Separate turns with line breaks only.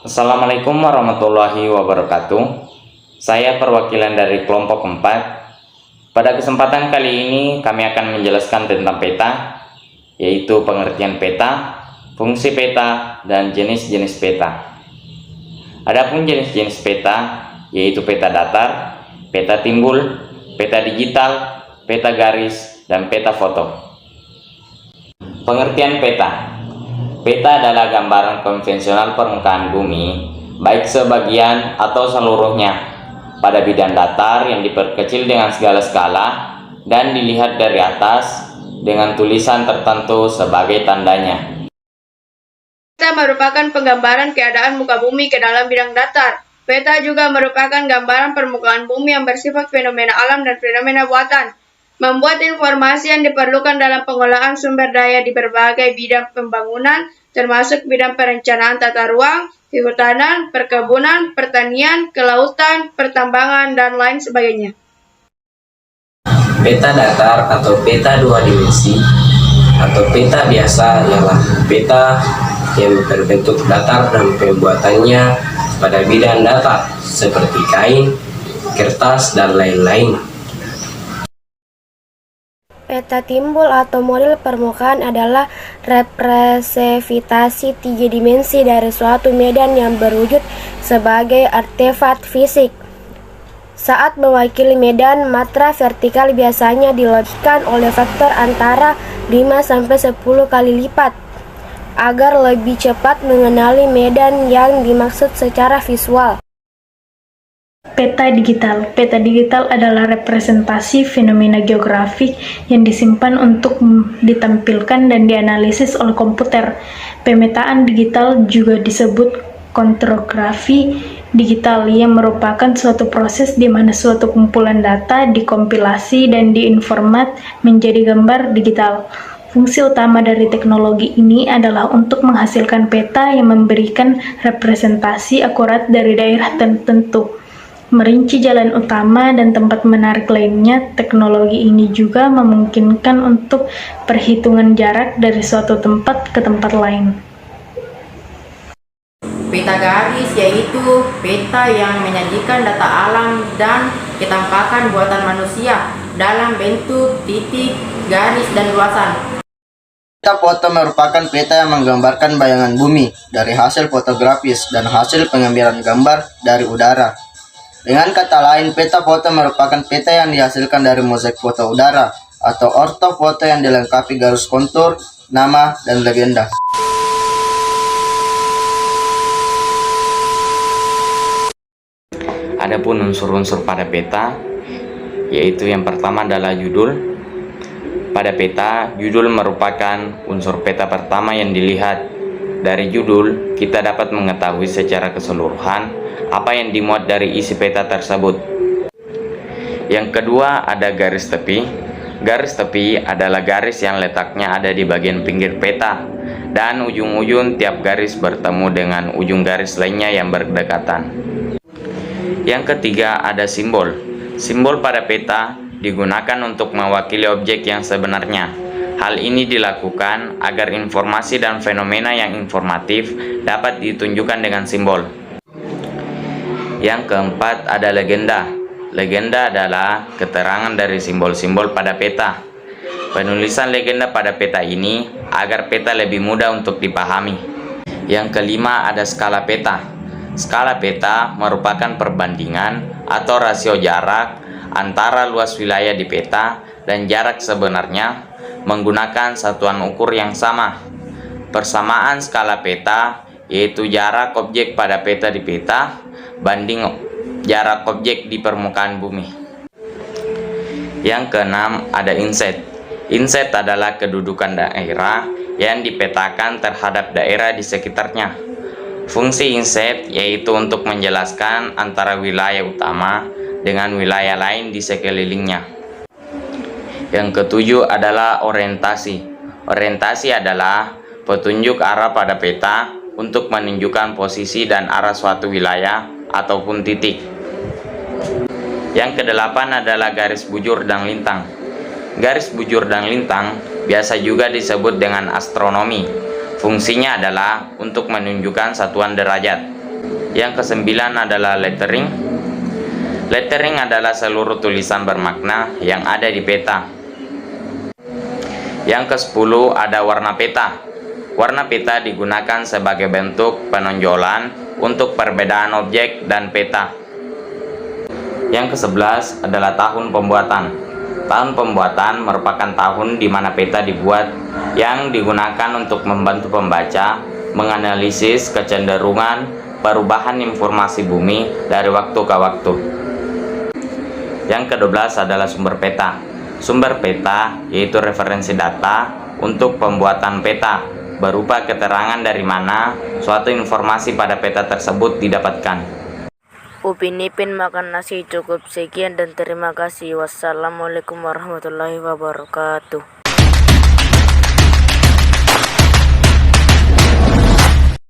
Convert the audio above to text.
Assalamualaikum warahmatullahi wabarakatuh. Saya perwakilan dari kelompok 4. Pada kesempatan kali ini kami akan menjelaskan tentang peta, yaitu pengertian peta, fungsi peta, dan jenis-jenis peta. Adapun jenis-jenis peta, yaitu peta datar, peta timbul, peta digital, peta garis, dan peta foto. Pengertian peta. Peta adalah gambaran konvensional permukaan bumi, baik sebagian atau seluruhnya, pada bidang datar yang diperkecil dengan segala skala dan dilihat dari atas dengan tulisan tertentu sebagai tandanya.
Peta merupakan penggambaran keadaan muka bumi ke dalam bidang datar. Peta juga merupakan gambaran permukaan bumi yang bersifat fenomena alam dan fenomena buatan. Membuat informasi yang diperlukan dalam pengolahan sumber daya di berbagai bidang pembangunan, termasuk bidang perencanaan tata ruang, kehutanan, perkebunan, pertanian, kelautan, pertambangan, dan lain sebagainya.
Peta datar atau peta dua dimensi atau peta biasa ialah peta yang berbentuk datar dan pembuatannya pada bidang datar seperti kain, kertas, dan lain-lain.
Peta timbul atau model permukaan adalah representasi 3 dimensi dari suatu medan yang berwujud sebagai artefak fisik. Saat mewakili medan, matra vertikal biasanya dilebihkan oleh faktor antara 5-10 kali lipat, agar lebih cepat mengenali medan yang dimaksud secara visual.
Peta digital. Peta digital adalah representasi fenomena geografik yang disimpan untuk ditampilkan dan dianalisis oleh komputer. Pemetaan digital juga disebut kontrografi digital, yang merupakan suatu proses di mana suatu kumpulan data dikompilasi dan diinformat menjadi gambar digital. Fungsi utama dari teknologi ini adalah untuk menghasilkan peta yang memberikan representasi akurat dari daerah tertentu. Merinci jalan utama dan tempat menarik lainnya, teknologi ini juga memungkinkan untuk perhitungan jarak dari suatu tempat ke tempat lain.
Peta garis yaitu peta yang menyajikan data alam dan ketampakan buatan manusia dalam bentuk titik, garis, dan luasan.
Peta foto merupakan peta yang menggambarkan bayangan bumi dari hasil fotografis dan hasil pengambilan gambar dari udara. Dengan kata lain, peta foto merupakan peta yang dihasilkan dari mozaik foto udara atau ortofoto yang dilengkapi garis kontur, nama, dan legenda.
Adapun unsur-unsur pada peta, yaitu yang pertama adalah judul. Pada peta, judul merupakan unsur peta pertama yang dilihat. Dari judul, kita dapat mengetahui secara keseluruhan apa yang dimuat dari isi peta tersebut. Yang kedua ada garis tepi. Garis tepi adalah garis yang letaknya ada di bagian pinggir peta, dan ujung-ujung tiap garis bertemu dengan ujung garis lainnya yang berdekatan. Yang ketiga ada simbol. Simbol pada peta digunakan untuk mewakili objek yang sebenarnya. Hal ini dilakukan agar informasi dan fenomena yang informatif dapat ditunjukkan dengan simbol. Yang keempat ada legenda. Legenda adalah keterangan dari simbol-simbol pada peta. Penulisan legenda pada peta ini agar peta lebih mudah untuk dipahami. Yang kelima ada skala peta. Skala peta merupakan perbandingan atau rasio jarak antara luas wilayah di peta dan jarak sebenarnya menggunakan satuan ukur yang sama. Persamaan skala peta yaitu jarak objek pada peta di peta banding jarak objek di permukaan bumi. Yang keenam ada inset. Inset adalah kedudukan daerah yang dipetakan terhadap daerah di sekitarnya. Fungsi inset yaitu untuk menjelaskan antara wilayah utama dengan wilayah lain di sekelilingnya. Yang ketujuh adalah orientasi. Orientasi adalah petunjuk arah pada peta untuk menunjukkan posisi dan arah suatu wilayah ataupun titik. Yang kedelapan adalah garis bujur dan lintang. Garis bujur dan lintang biasa juga disebut dengan astronomi. Fungsinya adalah untuk menunjukkan satuan derajat. Yang kesembilan adalah lettering. Lettering adalah seluruh tulisan bermakna yang ada di peta. Yang ke-10 ada warna peta. Warna peta digunakan sebagai bentuk penonjolan untuk perbedaan objek dan peta. Yang ke-11 adalah tahun pembuatan. Tahun pembuatan merupakan tahun di mana peta dibuat yang digunakan untuk membantu pembaca menganalisis kecenderungan perubahan informasi bumi dari waktu ke waktu. Yang ke-12 adalah sumber peta. Sumber peta yaitu referensi data untuk pembuatan peta, berupa keterangan dari mana suatu informasi pada peta tersebut didapatkan.
Upin Ipin makan nasi cukup sekian dan terima kasih. Wassalamualaikum warahmatullahi wabarakatuh.